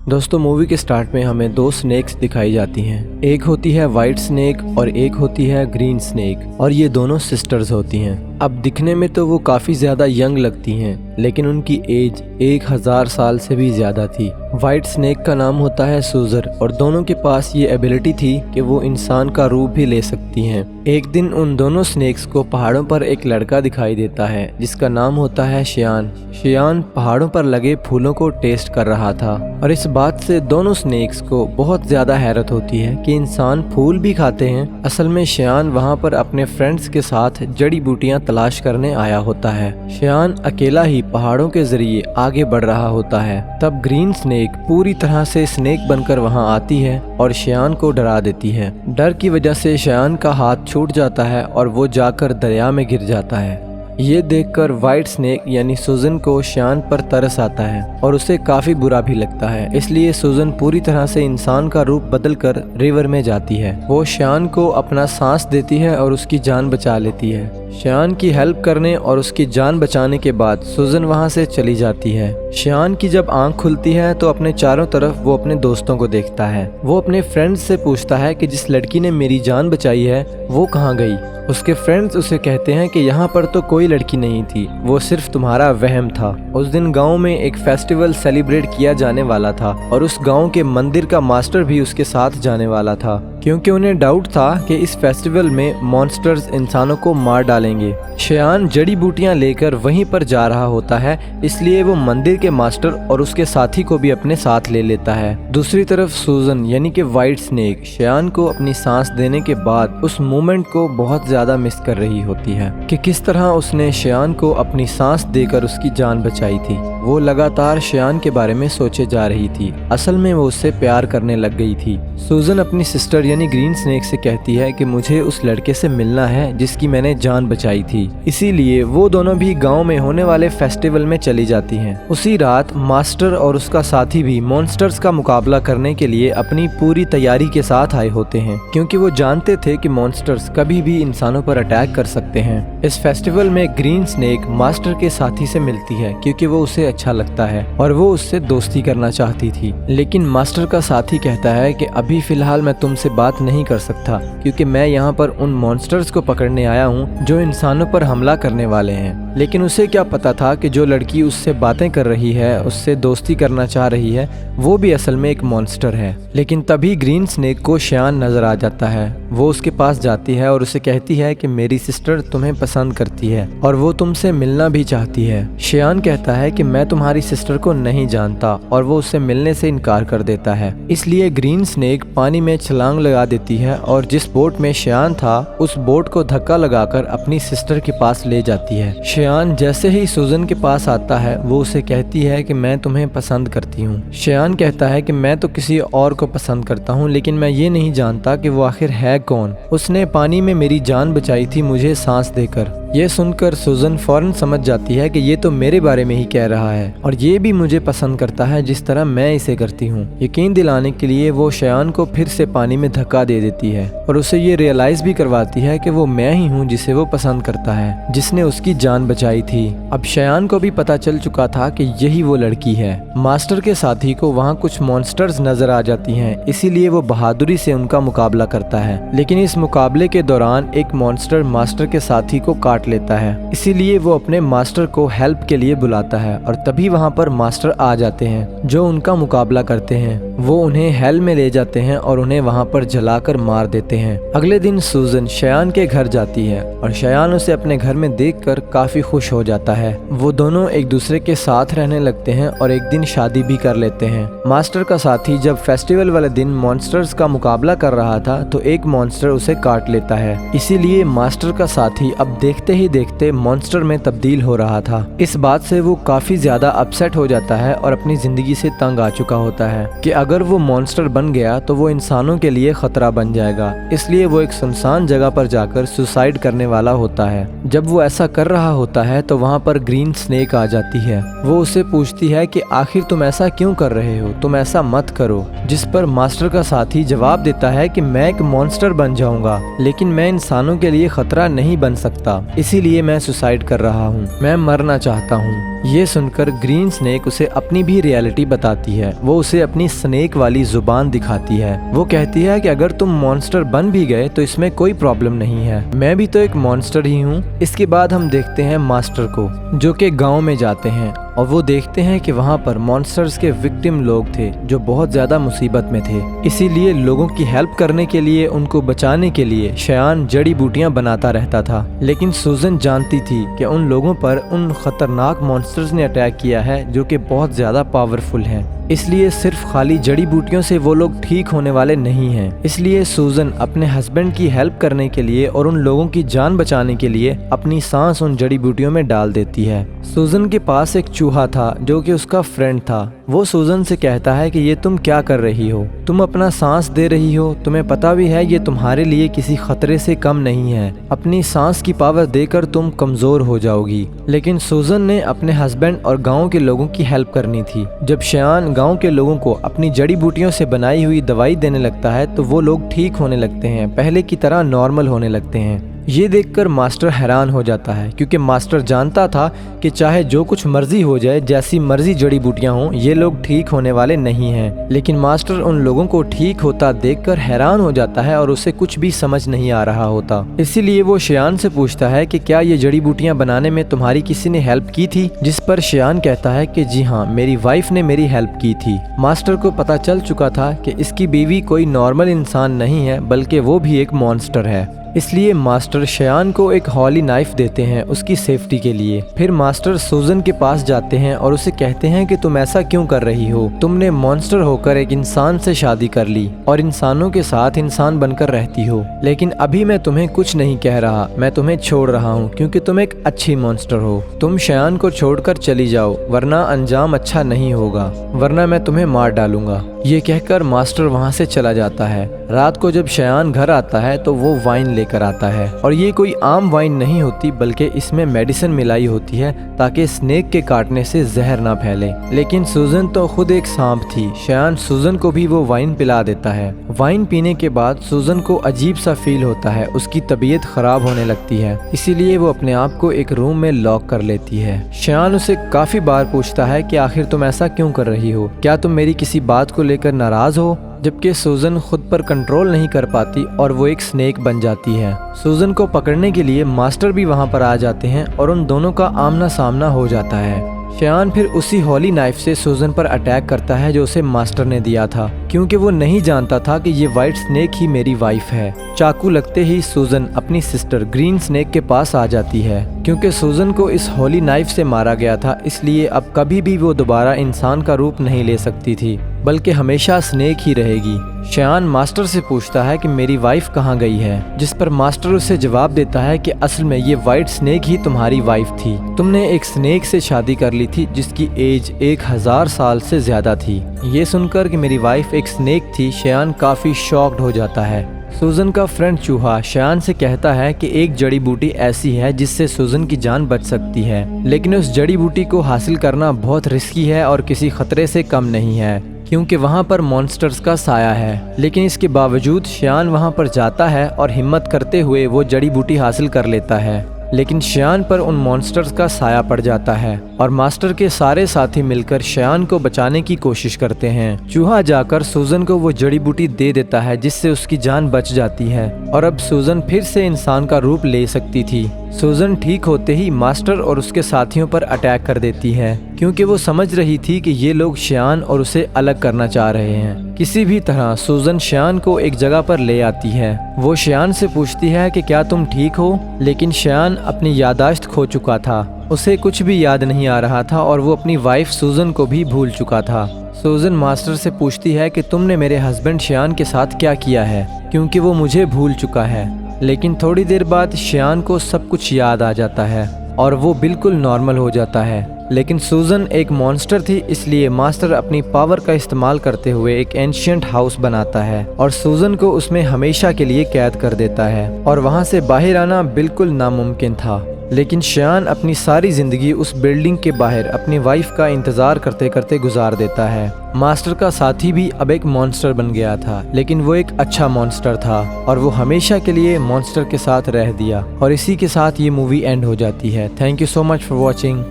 दोस्तों मूवी के स्टार्ट में हमें दो स्नेक्स दिखाई जाती हैं। एक होती है वाइट स्नेक और एक होती है ग्रीन स्नेक, और ये दोनों सिस्टर्स होती हैं। अब दिखने में तो वो काफ़ी ज़्यादा यंग लगती हैं, लेकिन उनकी एज 1000 साल से भी ज़्यादा थी। वाइट स्नेक का नाम होता है सूजर, और दोनों के पास ये एबिलिटी थी कि वो इंसान का रूप भी ले सकती हैं। एक दिन उन दोनों स्नेक्स को पहाड़ों पर एक लड़का दिखाई देता है जिसका नाम होता है शियान। शियान पहाड़ों पर लगे फूलों को टेस्ट कर रहा था, और इस बात से दोनों स्नेक्स को बहुत ज़्यादा हैरत होती है कि इंसान फूल भी खाते हैं। असल में शियान वहाँ पर अपने फ्रेंड्स के साथ जड़ी बूटियाँ तलाश करने आया होता है। शियान अकेला ही पहाड़ों के जरिए आगे बढ़ रहा होता है। तब ग्रीन स्नेक पूरी तरह से स्नेक बनकर वहाँ आती है और शियान को डरा देती है। डर की वजह से शियान का हाथ छूट जाता है और वो जाकर दरिया में गिर जाता है। ये देखकर वाइट स्नेक यानी सुजन को शियान पर तरस आता है और उसे काफ़ी बुरा भी लगता है। इसलिए सुजन पूरी तरह से इंसान का रूप बदलकर रिवर में जाती है। वो शियान को अपना सांस देती है और उसकी जान बचा लेती है। शियान की हेल्प करने और उसकी जान बचाने के बाद सुजन वहाँ से चली जाती है। शियान की जब आंख खुलती है तो अपने चारों तरफ वो अपने दोस्तों को देखता है। वो अपने फ्रेंड्स से पूछता है कि जिस लड़की ने मेरी जान बचाई है वो कहाँ गई। उसके फ्रेंड्स उसे कहते हैं कि यहाँ पर तो कोई लड़की नहीं थी, वो सिर्फ तुम्हारा वहम था। उस दिन गांव में एक फेस्टिवल सेलिब्रेट किया जाने वाला था और उस गांव के मंदिर का मास्टर भी उसके साथ जाने वाला था, क्योंकि उन्हें डाउट था कि इस फेस्टिवल में मॉन्स्टर्स इंसानों को मार डालेंगे। शियान जड़ी बूटियां लेकर वहीं पर जा रहा होता है, इसलिए वो मंदिर के मास्टर और उसके साथी को भी अपने साथ ले लेता है। दूसरी तरफ सुजन यानी कि वाइट स्नेक शियान को अपनी सांस देने के बाद उस मोमेंट को बहुत ज्यादा मिस कर रही होती है कि किस तरह उसने शियान को अपनी सांस देकर उसकी जान बचाई थी। वो लगातार शियान के बारे में सोचे जा रही थी। असल में वो उससे प्यार करने लग गई थी। सुजन अपनी सिस्टर यानी ग्रीन स्नेक से कहती है कि मुझे उस लड़के से मिलना है जिसकी मैंने जान बचाई थी। इसीलिए वो दोनों भी गांव में होने वाले फेस्टिवल में चली जाती हैं। उसी रात मास्टर और उसका साथी भी मॉन्स्टर्स का मुकाबला करने के लिए अपनी पूरी तैयारी के साथ आए होते हैं, क्योंकि वो जानते थे कि मॉन्स्टर्स कभी भी इंसानों पर अटैक कर सकते हैं। इस फेस्टिवल में ग्रीन स्नेक मास्टर के साथी से मिलती है क्योंकि वो उसे अच्छा लगता है और वो उससे दोस्ती करना चाहती थी। लेकिन मास्टर का साथी कहता है कि अभी फिलहाल मैं तुमसे बात नहीं कर सकता, क्योंकि मैं यहाँ पर उन मॉन्स्टर्स को पकड़ने आया हूँ जो इंसानों पर हमला करने वाले हैं। लेकिन उसे क्या पता था कि जो लड़की उससे बातें कर रही है, उससे दोस्ती करना चाह रही है, वो भी असल में एक मॉन्स्टर है। लेकिन तभी ग्रीन स्नेक को शियान नजर आ जाता है। वो उसके पास जाती है और उसे कहती है कि मेरी सिस्टर तुम्हें पसंद करती है और वो तुमसे मिलना भी चाहती है। शियान कहता है कि मैं तुम्हारी सिस्टर को नहीं जानता, और वो उससे मिलने से इनकार कर देता है। इसलिए ग्रीन स्नेक पानी में छलांग लगा देती है और जिस बोट में शियान था उस बोट को धक्का लगाकर अपनी सिस्टर के पास ले जाती है। शियान जैसे ही सुजन के पास आता है वो उसे कहती है कि मैं तुम्हें पसंद करती हूँ। शियान कहता है कि मैं तो किसी और को पसंद करता हूँ, लेकिन मैं ये नहीं जानता कि वो आखिर है कौन। उसने पानी में मेरी जान बचाई थी मुझे सांस देकर। ये सुनकर सुजन फौरन समझ जाती है कि ये तो मेरे बारे में ही कह रहा है और ये भी मुझे पसंद करता है जिस तरह मैं इसे करती हूँ। यकीन दिलाने के लिए वो शियान को फिर से पानी में धक्का दे देती है और उसे ये रियलाइज भी करवाती है कि वो मैं ही हूँ जिसे वो पसंद करता है, जिसने उसकी जान बचाई थी। अब शियान को भी पता चल चुका था कि यही वो लड़की है। मास्टर के साथी को वहाँ कुछ मॉन्स्टर्स नजर आ जाती हैं, इसीलिए वो बहादुरी से उनका मुकाबला करता है। लेकिन इस मुकाबले के दौरान एक मॉन्स्टर मास्टर के साथी को काट लेता है, इसीलिए वो अपने मास्टर को हेल्प के लिए बुलाता है और तभी वहाँ पर मास्टर आ जाते हैं जो उनका मुकाबला करते हैं। वो उन्हें हेल में ले जाते हैं और उन्हें वहाँ पर जलाकर मार देते हैं। अगले दिन सुजन शियान के घर जाती है और शियान उसे अपने घर में देखकर काफी खुश हो जाता है। वो दोनों एक दूसरे के साथ रहने लगते हैं और एक दिन शादी भी कर लेते हैं। मास्टर का साथी जब फेस्टिवल वाले दिन मॉन्स्टर्स का मुकाबला कर रहा था तो एक मॉन्स्टर उसे काट लेता है, इसीलिए मास्टर का साथी अब देखते ही देखते मॉन्स्टर में तब्दील हो रहा था। इस बात से वो काफी ज्यादा अपसेट हो जाता है और अपनी जिंदगी से तंग आ चुका होता है कि अगर वो मॉन्स्टर बन गया तो वो इंसानों के लिए खतरा बन जाएगा। इसलिए वो एक सुनसान जगह पर जाकर सुसाइड करने वाला होता है। जब वो ऐसा कर रहा होता है तो वहाँ पर ग्रीन स्नेक आ जाती है। वो उसे पूछती है कि आखिर तुम ऐसा ऐसा क्यों कर रहे हो, तुम ऐसा मत करो। जिस पर मास्टर का साथी जवाब देता है कि मैं एक मॉन्स्टर बन जाऊंगा, लेकिन मैं इंसानों के लिए खतरा नहीं बन सकता, इसीलिए मैं सुसाइड कर रहा हूँ, मैं मरना चाहता हूँ। ये सुनकर ग्रीन स्नेक उसे अपनी भी रियलिटी बताती है। वो उसे अपनी स्नेक वाली जुबान दिखाती है। वो कहती है कि अगर तुम मॉन्स्टर बन भी गए तो इसमें कोई प्रॉब्लम नहीं है, मैं भी तो एक मॉन्स्टर ही हूँ। इसके बाद हम देखते हैं मास्टर को, जो कि गांव में जाते हैं और वो देखते हैं कि वहाँ पर मॉन्स्टर्स के विक्टिम लोग थे जो बहुत ज़्यादा मुसीबत में थे। इसीलिए लोगों की हेल्प करने के लिए, उनको बचाने के लिए शयान जड़ी बूटियाँ बनाता रहता था। लेकिन सूजन जानती थी कि उन लोगों पर उन खतरनाक मॉन्स्टर्स ने अटैक किया है जो कि बहुत ज़्यादा पावरफुल हैं। इसलिए सिर्फ खाली जड़ी बूटियों से वो लोग ठीक होने वाले नहीं हैं। इसलिए सूजन अपने हस्बैंड की हेल्प करने के लिए और उन लोगों की जान बचाने के लिए अपनी सांस उन जड़ी बूटियों में डाल देती है। सूजन के पास एक चूहा था जो कि उसका फ्रेंड था। वो सूजन से कहता है कि ये तुम क्या कर रही हो, तुम अपना सांस दे रही हो, तुम्हें पता भी है ये तुम्हारे लिए किसी खतरे से कम नहीं है, अपनी सांस की पावर देकर तुम कमजोर हो जाओगी। लेकिन सूजन ने अपने हस्बैंड और गाँव के लोगों की हेल्प करनी थी। जब शयान गांव के लोगों को अपनी जड़ी बूटियों से बनाई हुई दवाई देने लगता है तो वो लोग ठीक होने लगते हैं, पहले की तरह नॉर्मल होने लगते हैं। ये देखकर मास्टर हैरान हो जाता है, क्योंकि मास्टर जानता था कि चाहे जो कुछ मर्जी हो जाए, जैसी मर्जी जड़ी बूटियां हों, ये लोग ठीक होने वाले नहीं हैं। लेकिन मास्टर उन लोगों को ठीक होता देखकर हैरान हो जाता है और उसे कुछ भी समझ नहीं आ रहा होता। इसीलिए वो शयान से पूछता है कि क्या ये जड़ी बूटियां बनाने में तुम्हारी किसी ने हेल्प की थी? जिस पर शयान कहता है कि जी हाँ, मेरी वाइफ ने मेरी हेल्प की थी। मास्टर को पता चल चुका था कि इसकी बीवी कोई नॉर्मल इंसान नहीं है, बल्कि वो भी एक मॉन्स्टर है। इसलिए मास्टर शयान को एक हॉली नाइफ देते हैं उसकी सेफ्टी के लिए। फिर मास्टर सूजन के पास जाते हैं और उसे कहते हैं कि तुम ऐसा क्यों कर रही हो, तुमने मॉन्स्टर होकर एक इंसान से शादी कर ली और इंसानों के साथ इंसान बनकर रहती हो, लेकिन अभी मैं तुम्हें कुछ नहीं कह रहा, मैं तुम्हें छोड़ रहा हूँ क्योंकि तुम एक अच्छी मॉन्स्टर हो। तुम शयान को छोड़कर चली जाओ, वरना अंजाम अच्छा नहीं होगा, वरना मैं तुम्हें मार डालूंगा। ये कहकर मास्टर वहाँ से चला जाता है। रात को जब शयान घर आता है तो वो वाइन लेकर आता है, और ये कोई आम वाइन नहीं होती, बल्कि इसमें मेडिसिन मिलाई होती है ताकि स्नेक के काटने से जहर ना फैले। लेकिन सूजन तो खुद एक सांप थी। शयान सूजन को भी वो वाइन पिला देता है। वाइन पीने के बाद सूजन को अजीब सा फील होता है, उसकी तबीयत खराब होने लगती है, इसीलिए वो अपने आप को एक रूम में लॉक कर लेती है। शयान उसे काफी बार पूछता है कि आखिर तुम ऐसा क्यों कर रही हो, क्या तुम मेरी किसी बात को लेकर नाराज हो? जबकि सूजन खुद पर कंट्रोल नहीं कर पाती और वो एक स्नेक बन जाती है। सूजन को पकड़ने के लिए मास्टर भी वहाँ पर आ जाते हैं और उन दोनों का आमना सामना हो जाता है। शयान फिर उसी हॉली नाइफ से सूजन पर अटैक करता है जो उसे मास्टर ने दिया था, क्योंकि वो नहीं जानता था कि ये वाइट स्नेक ही मेरी वाइफ है। चाकू लगते ही सूजन अपनी सिस्टर ग्रीन स्नेक के पास आ जाती है। क्योंकि सूजन को इस हॉली नाइफ से मारा गया था, इसलिए अब कभी भी वो दोबारा इंसान का रूप नहीं ले सकती थी, बल्कि हमेशा स्नेक ही रहेगी। शयान मास्टर से पूछता है कि मेरी वाइफ कहाँ गई है, जिस पर मास्टर उसे जवाब देता है कि असल में ये वाइट स्नेक ही तुम्हारी वाइफ थी। तुमने एक स्नेक से शादी कर ली थी जिसकी एज 1000 साल से ज्यादा थी। ये सुनकर कि मेरी वाइफ एक स्नेक थी, शयान काफी शॉक्ड हो जाता है। सूजन का फ्रेंड चूहा शयान से कहता है कि एक जड़ी बूटी ऐसी है जिससे सूजन की जान बच सकती है, लेकिन उस जड़ी बूटी को हासिल करना बहुत रिस्की है और किसी खतरे से कम नहीं है, क्योंकि वहाँ पर मॉन्स्टर्स का साया है। लेकिन इसके बावजूद शयान वहाँ पर जाता है और हिम्मत करते हुए वो जड़ी बूटी हासिल कर लेता है। लेकिन शयान पर उन मॉन्स्टर्स का साया पड़ जाता है और मास्टर के सारे साथी मिलकर शयान को बचाने की कोशिश करते हैं। चूहा जाकर सूजन को वो जड़ी बूटी दे देता है जिससे उसकी जान बच जाती है और अब सूजन फिर से इंसान का रूप ले सकती थी। सूजन ठीक होते ही मास्टर और उसके साथियों पर अटैक कर देती है, क्योंकि वो समझ रही थी कि ये लोग शयान और उसे अलग करना चाह रहे हैं। किसी भी तरह सूजन शयान को एक जगह पर ले आती है। वो शयान से पूछती है कि क्या तुम ठीक हो, लेकिन शयान अपनी यादाश्त खो चुका था, उसे कुछ भी याद नहीं आ रहा था और वो अपनी वाइफ सूजन को भी भूल चुका था। सूजन मास्टर से पूछती है कि तुमने मेरे हस्बैंड शयान के साथ क्या किया है, क्योंकि वो मुझे भूल चुका है। लेकिन थोड़ी देर बाद शयान को सब कुछ याद आ जाता है और वो बिल्कुल नॉर्मल हो जाता है। लेकिन सूजन एक मॉन्स्टर थी, इसलिए मास्टर अपनी पावर का इस्तेमाल करते हुए एक एंशिएंट हाउस बनाता है और सूजन को उसमें हमेशा के लिए कैद कर देता है और वहाँ से बाहर आना बिल्कुल नामुमकिन था। लेकिन शयान अपनी सारी ज़िंदगी उस बिल्डिंग के बाहर अपनी वाइफ का इंतज़ार करते करते गुजार देता है। मास्टर का साथी भी अब एक मॉन्स्टर बन गया था, लेकिन वो एक अच्छा मॉन्स्टर था और वो हमेशा के लिए मॉन्स्टर के साथ रह दिया। और इसी के साथ ये मूवी एंड हो जाती है। Thank you so much for watching.